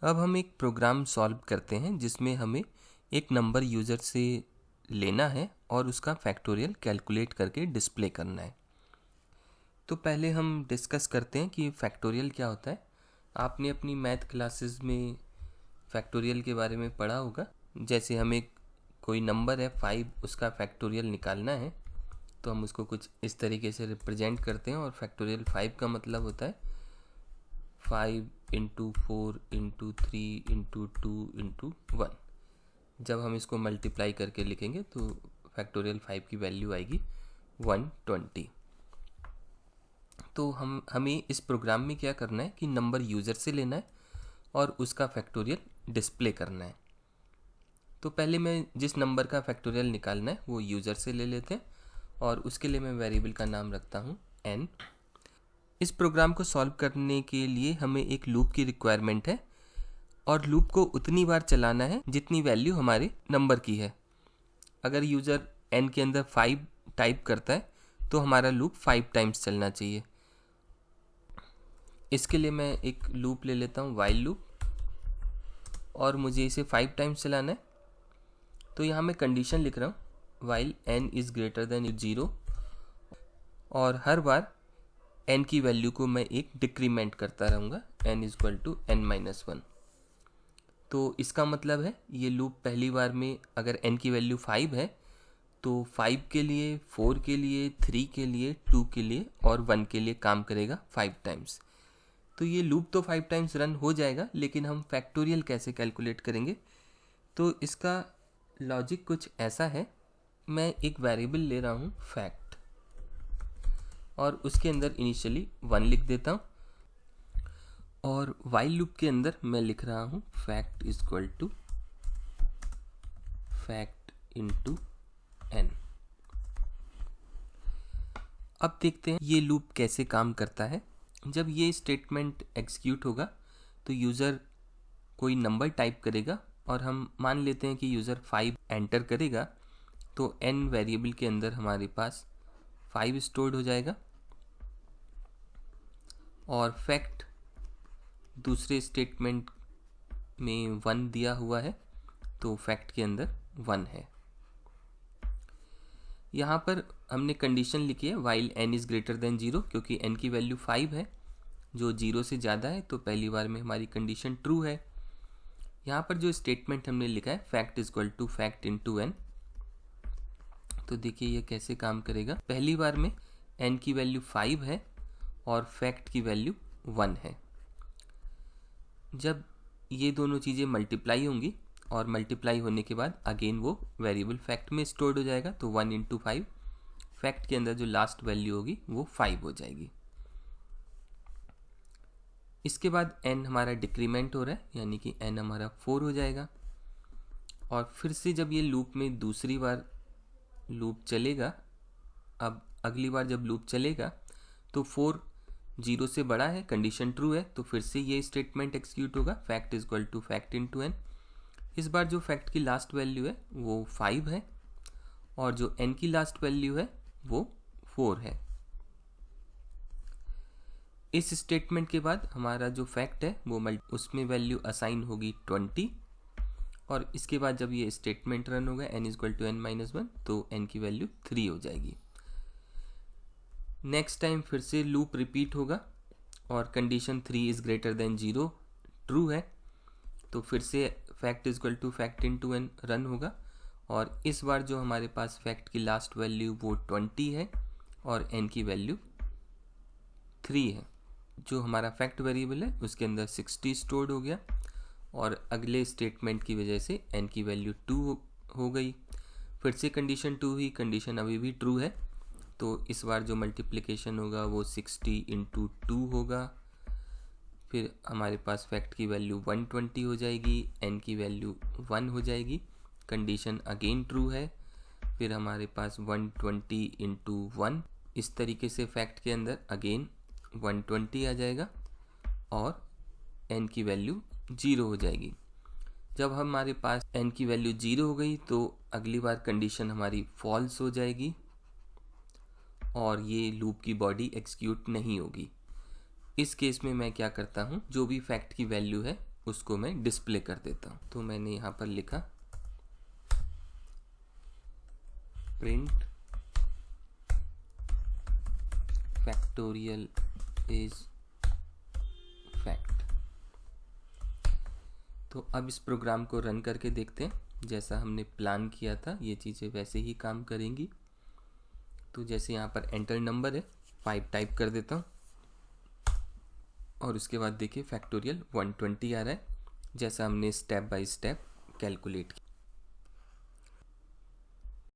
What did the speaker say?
अब हम एक प्रोग्राम सॉल्व करते हैं जिसमें हमें एक नंबर यूज़र से लेना है और उसका फैक्टोरियल कैलकुलेट करके डिस्प्ले करना है। तो पहले हम डिस्कस करते हैं कि फैक्टोरियल क्या होता है। आपने अपनी मैथ क्लासेस में फैक्टोरियल के बारे में पढ़ा होगा। जैसे हमें कोई नंबर है 5, उसका फैक्टोरियल निकालना है तो हम उसको कुछ इस तरीके से रिप्रेजेंट करते हैं और फैक्टोरियल 5 का मतलब होता है 5 इंटू 4 इंटू 3 इंटू 2 इंटू 1। जब हम इसको मल्टीप्लाई करके लिखेंगे तो फैक्टोरियल 5 की वैल्यू आएगी 120। तो हमें इस प्रोग्राम में क्या करना है कि नंबर यूज़र से लेना है और उसका फैक्टोरियल डिस्प्ले करना है। तो पहले मैं जिस नंबर का फैक्टोरियल निकालना है वो यूज़र से ले लेते हैं और उसके लिए मैं वेरिएबल का नाम रखता हूँ n। इस प्रोग्राम को सॉल्व करने के लिए हमें एक लूप की रिक्वायरमेंट है और लूप को उतनी बार चलाना है जितनी वैल्यू हमारे नंबर की है। अगर यूज़र n के अंदर 5 टाइप करता है तो हमारा लूप 5 टाइम्स चलना चाहिए। इसके लिए मैं एक लूप ले लेता हूँ वाइल लूप और मुझे इसे 5 टाइम्स चलाना है। तो यहाँ मैं कंडीशन लिख रहा हूँ while n is greater than 0 और हर बार n की वैल्यू को मैं एक डिक्रीमेंट करता रहूँगा n is equal to n-1। तो इसका मतलब है ये लूप पहली बार में अगर n की वैल्यू 5 है तो 5 के लिए, 4 के लिए, 3 के लिए, 2 के लिए और 1 के लिए काम करेगा 5 टाइम्स। तो ये लूप तो 5 टाइम्स रन हो जाएगा, लेकिन हम फैक्टोरियल कैसे कैलकुलेट करेंगे? तो इसका लॉजिक कुछ ऐसा है। मैं एक वेरिएबल ले रहा हूँ फैक्ट और उसके अंदर इनिशियली 1 लिख देता हूँ और वाइल लूप के अंदर मैं लिख रहा हूँ fact is equal to fact into n। अब देखते हैं ये लूप कैसे काम करता है। जब ये स्टेटमेंट एग्जीक्यूट होगा तो यूज़र कोई नंबर टाइप करेगा और हम मान लेते हैं कि यूज़र 5 एंटर करेगा तो n वेरिएबल के अंदर हमारे पास 5 स्टोर्ड हो जाएगा और फैक्ट दूसरे स्टेटमेंट में 1 दिया हुआ है तो फैक्ट के अंदर 1 है। यहाँ पर हमने कंडीशन लिखी है while n is greater than 0 क्योंकि n की वैल्यू 5 है जो 0 से ज़्यादा है तो पहली बार में हमारी कंडीशन ट्रू है। यहाँ पर जो स्टेटमेंट हमने लिखा है fact is equal to fact into n, तो देखिए ये कैसे काम करेगा। पहली बार में n की वैल्यू 5 है और फैक्ट की वैल्यू 1 है। जब ये दोनों चीज़ें मल्टीप्लाई होंगी और मल्टीप्लाई होने के बाद अगेन वो वेरिएबल फैक्ट में स्टोर्ड हो जाएगा तो 1 इंटू 5 फैक्ट के अंदर जो लास्ट वैल्यू होगी वो 5 हो जाएगी। इसके बाद n हमारा डिक्रीमेंट हो रहा है यानी कि n हमारा 4 हो जाएगा और फिर से जब ये लूप में दूसरी बार लूप चलेगा, अब अगली बार जब लूप चलेगा तो 4 0 से बड़ा है, कंडीशन ट्रू है, तो फिर से ये स्टेटमेंट एग्जीक्यूट होगा fact is equal to fact into n। इस बार जो फैक्ट की लास्ट वैल्यू है वो 5 है और जो n की लास्ट वैल्यू है वो 4 है। इस स्टेटमेंट के बाद हमारा जो फैक्ट है वो उसमें वैल्यू असाइन होगी 20 और इसके बाद जब ये स्टेटमेंट रन होगा n is equal to n-1 तो n की वैल्यू 3 हो जाएगी। नेक्स्ट टाइम फिर से लूप रिपीट होगा और condition 3 is greater than 0 true है तो फिर से fact is equal to fact into n run होगा और इस बार जो हमारे पास फैक्ट की लास्ट वैल्यू वो 20 है और n की वैल्यू 3 है। जो हमारा फैक्ट वेरिएबल है उसके अंदर 60 स्टोर्ड हो गया और अगले स्टेटमेंट की वजह से n की वैल्यू 2 हो गई। फिर से कंडीशन 2 हुई, कंडीशन अभी भी ट्रू है तो इस बार जो मल्टीप्लिकेशन होगा वो 60 इंटू 2 होगा। फिर हमारे पास फैक्ट की वैल्यू 120 हो जाएगी, n की वैल्यू 1 हो जाएगी, कंडीशन अगेन ट्रू है। फिर हमारे पास 120 इंटू 1, इस तरीके से फैक्ट के अंदर अगेन 120 आ जाएगा और n की वैल्यू 0 हो जाएगी। जब हमारे पास n की वैल्यू 0 हो गई तो अगली बार कंडीशन हमारी फॉल्स हो जाएगी और ये लूप की बॉडी एग्जीक्यूट नहीं होगी। इस केस में मैं क्या करता हूँ, जो भी फैक्ट की वैल्यू है उसको मैं डिस्प्ले कर देता हूँ। तो मैंने यहाँ पर लिखा प्रिंट फैक्टोरियल इज फैक्ट। तो अब इस प्रोग्राम को रन करके देखते हैं। जैसा हमने प्लान किया था ये चीज़ें वैसे ही काम करेंगी। तो जैसे यहाँ पर एंटर नंबर है 5 टाइप कर देता हूँ और उसके बाद देखिए फैक्टोरियल 120 आ रहा है, जैसा हमने स्टेप बाय स्टेप कैलकुलेट किया।